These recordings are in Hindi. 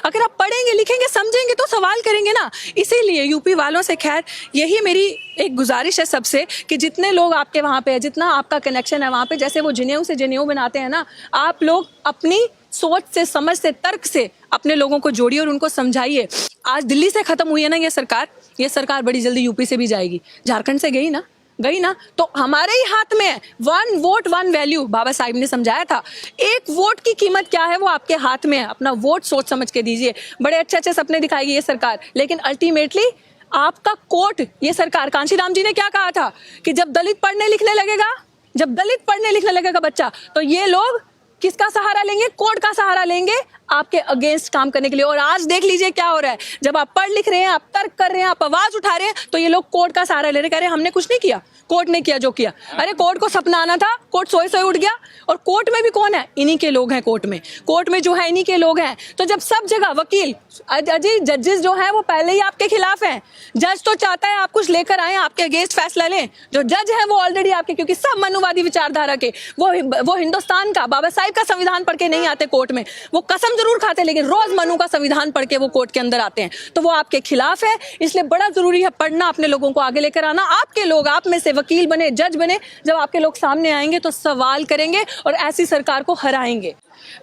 अगर आप पढ़ेंगे, लिखेंगे, समझेंगे तो सवाल करेंगे ना। इसीलिए यूपी वालों से खैर यही मेरी एक गुजारिश है सबसे कि जितने लोग आपके वहाँ पे है, जितना आपका कनेक्शन है वहाँ पे, जैसे वो जिनेऊ से जिनेऊ बनाते हैं ना, आप लोग अपनी सोच से, समझ से, तर्क से अपने लोगों को जोड़िए और उनको समझाइए। आज दिल्ली से खत्म हुई है ना ये सरकार बड़ी जल्दी यूपी से भी जाएगी। झारखंड से गई ना, तो हमारे ही हाथ में है। 1 वोट 1 वैल्यू, बाबा साहिब ने समझाया था। 1 वोट की कीमत क्या है वो आपके हाथ में है। अपना वोट सोच समझ के दीजिए। बड़े अच्छे अच्छे सपने दिखाएगी ये सरकार, लेकिन अल्टीमेटली आपका कोर्ट, ये सरकार, कांशीराम जी ने क्या कहा था कि जब दलित पढ़ने लिखने लगेगा बच्चा, तो ये लोग किसका सहारा लेंगे? कोर्ट का सहारा लेंगे आपके अगेंस्ट काम करने के लिए। और आज देख लीजिए क्या हो रहा है। जब आप पढ़ लिख रहे हैं, आप तर्क कर रहे हैं, आप आवाज उठा रहे हैं, तो ये लोग कोर्ट का सहारा ले रहे हैं, कह रहे हैं हमने कुछ नहीं किया, कोर्ट ने किया जो किया। अरे कोर्ट को सपना आना था, कोर्ट सोए उठ गया। और कोर्ट में भी कौन है? इन्हीं के लोग हैं। कोर्ट में जो है इन्हीं के लोग हैं। तो जब सब जगह वकील, अजी जजेस जो है वो पहले ही आपके खिलाफ हैं। जज तो चाहता है आप कुछ लेकर आए, आपके अगेंस्ट फैसला लें। जो जज है वो ऑलरेडी आपके, क्योंकि सब मनुवादी विचारधारा के, वो हिंदुस्तान का, बाबा साहिब का संविधान पढ़ के नहीं आते कोर्ट में। वो कसम जरूर खाते, लेकिन रोज मनु का संविधान पढ़ के वो कोर्ट के अंदर आते हैं। तो वो आपके खिलाफ है। इसलिए बड़ा जरूरी है पढ़ना, अपने लोगों को आगे लेकर आना। आपके लोग, आप में से वकील बने, जज बने, जब आपके लोग सामने आएंगे तो सवाल करेंगे और ऐसी सरकार को हराएंगे।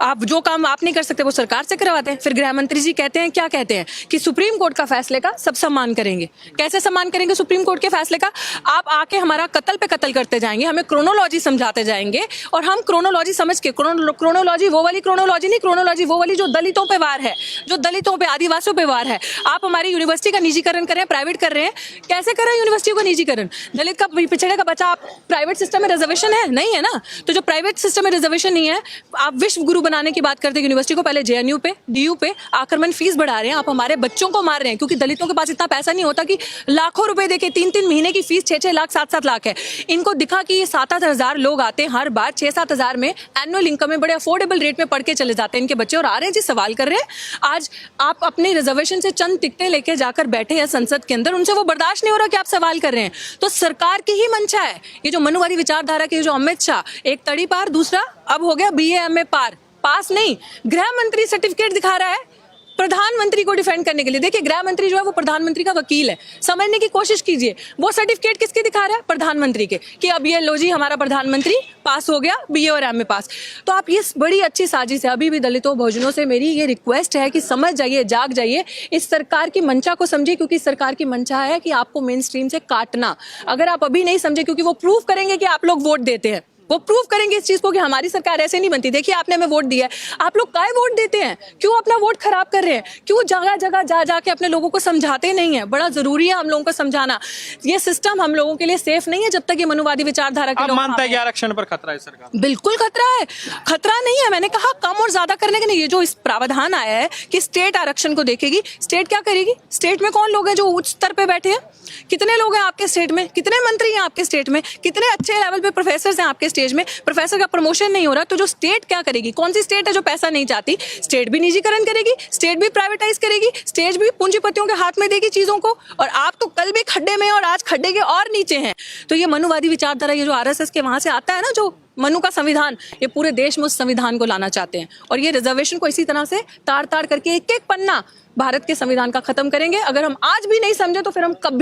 आप जो काम आप नहीं कर सकते वो सरकार से करवाते हैं। फिर गृह मंत्री जी कहते हैं, क्या कहते हैं कि सुप्रीम कोर्ट का फैसले का सब सम्मान करेंगे। कैसे सम्मान करेंगे सुप्रीम कोर्ट के फैसले का? आप आके हमारा कत्ल पे कत्ल करते जाएंगे, हमें क्रोनोलॉजी समझाते जाएंगे, और हम क्रोनोलॉजी समझ के, क्रोनोलॉजी वो वाली क्रोनोलॉजी नहीं, क्रोनोलॉजी वो वाली जो दलितों पे वार है, जो दलितों पे, आदिवासियों पे वार है। आप हमारी यूनिवर्सिटी का निजीकरण कर रहे हैं, प्राइवेट कर रहे हैं। कैसे कर रहे हैं यूनिवर्सिटी को निजीकरण? दलित का, पिछड़े का बच्चा, आप प्राइवेट सिस्टम में रिजर्वेशन है नहीं है ना, तो जो प्राइवेट सिस्टम में रिजर्वेशन नहीं है, आप विश्व गुरु बनाने की बात करते हैं यूनिवर्सिटी को, पहले जेएनयू पे, डीयू पे आक्रमण फीस बढ़ा रहे हैं। आप हमारे बच्चों को मार रहे हैं, क्योंकि दलितों के पास इतना पैसा नहीं होता कि लाखों रुपए देके 3-3 महीने की फीस 6-6 लाख 7-7 लाख है। इनको दिखा कि ये 7-8 हजार लोग आते हैं हर बार, 6-7 हजार में एनुअल इनकम में बड़े अफोर्डेबल रेट में पढ़ के चले जाते हैं इनके बच्चे, और आ रहे हैं जी सवाल कर रहे हैं। आज आप अपने रिजर्वेशन से चंद टिकटें लेके जाकर बैठे हैं संसद के अंदर, उनसे वो बर्दाश्त नहीं हो रहा कि आप सवाल कर रहे हैं। तो सरकार की ही मंशा है ये जो मनुवादी विचारधारा के, जो अमित शाह, एक तड़ी पार, दूसरा अब हो गया BA MA पास नहीं, गृह मंत्री सर्टिफिकेट दिखा रहा है प्रधानमंत्री को डिफेंड करने के लिए। देखिए गृह मंत्री जो है वो प्रधानमंत्री का वकील है, समझने की कोशिश कीजिए। वो सर्टिफिकेट किसके दिखा रहा है? प्रधानमंत्री के, कि अब ये लो जी हमारा प्रधानमंत्री पास हो गया, BA और MA पास। तो आप ये बड़ी अच्छी साजिश है। अभी भी दलितों, बहुजनों से मेरी ये रिक्वेस्ट है कि समझ जाइए, जाग जाइए, इस सरकार की मंशा को समझिए, क्योंकि सरकार की मंशा है कि आपको मेन स्ट्रीम से काटना। अगर आप अभी नहीं समझे, क्योंकि वो प्रूव करेंगे कि आप लोग वोट देते हैं, वो प्रूव करेंगे इस चीज को कि हमारी सरकार ऐसे नहीं बनती। देखिए आपने हमें वोट दिया है, आप लोग काहे वोट देते हैं? क्यों अपना वोट खराब कर रहे हैं? क्यों जगह जगह जा के अपने लोगों को समझाते नहीं है? बड़ा जरूरी है हम लोगों को समझाना। ये सिस्टम हम लोगों के लिए सेफ नहीं है जब तक ये मनुवादी विचारधारा के लोग मानता है कि आरक्षण पर खतरा है सरकार? बिल्कुल खतरा है, खतरा नहीं है। मैंने कहा कम और ज्यादा करने के नहीं। ये जो इस प्रावधान आया है कि स्टेट आरक्षण को देखेगी, स्टेट क्या करेगी? स्टेट में कौन लोग हैं जो उच्च स्तर पे बैठे हैं? कितने लोग हैं आपके स्टेट में? कितने मंत्री हैं आपके स्टेट में? कितने अच्छे लेवल पे प्रोफेसर हैं आपके स्टेट में? प्रोफेसर का प्रमोशन नहीं हो रहा, तो जो स्टेट क्या करेगी? कौन सी स्टेट है जो पैसा नहीं चाहती? स्टेट भी निजीकरण करेगी, स्टेट भी प्राइवेटाइज करेगी, स्टेट भी पूंजीपतियों के हाथ में देगी चीजों को। और आप तो कल भी खड्डे में और आज खड्डे के और नीचे हैं। तो ये मनुवादी विचारधारा, ये जो RSS के वहां से आता है ना, जो मनु का संविधान, ये पूरे देश में उस संविधान को लाना चाहते हैं। और ये रिजर्वेशन को इसी तरह से ताड़ ताड़ करके एक एक पन्ना भारत के संविधान का खत्म करेंगे। अगर हम आज भी नहीं समझे तो फिर हम कभी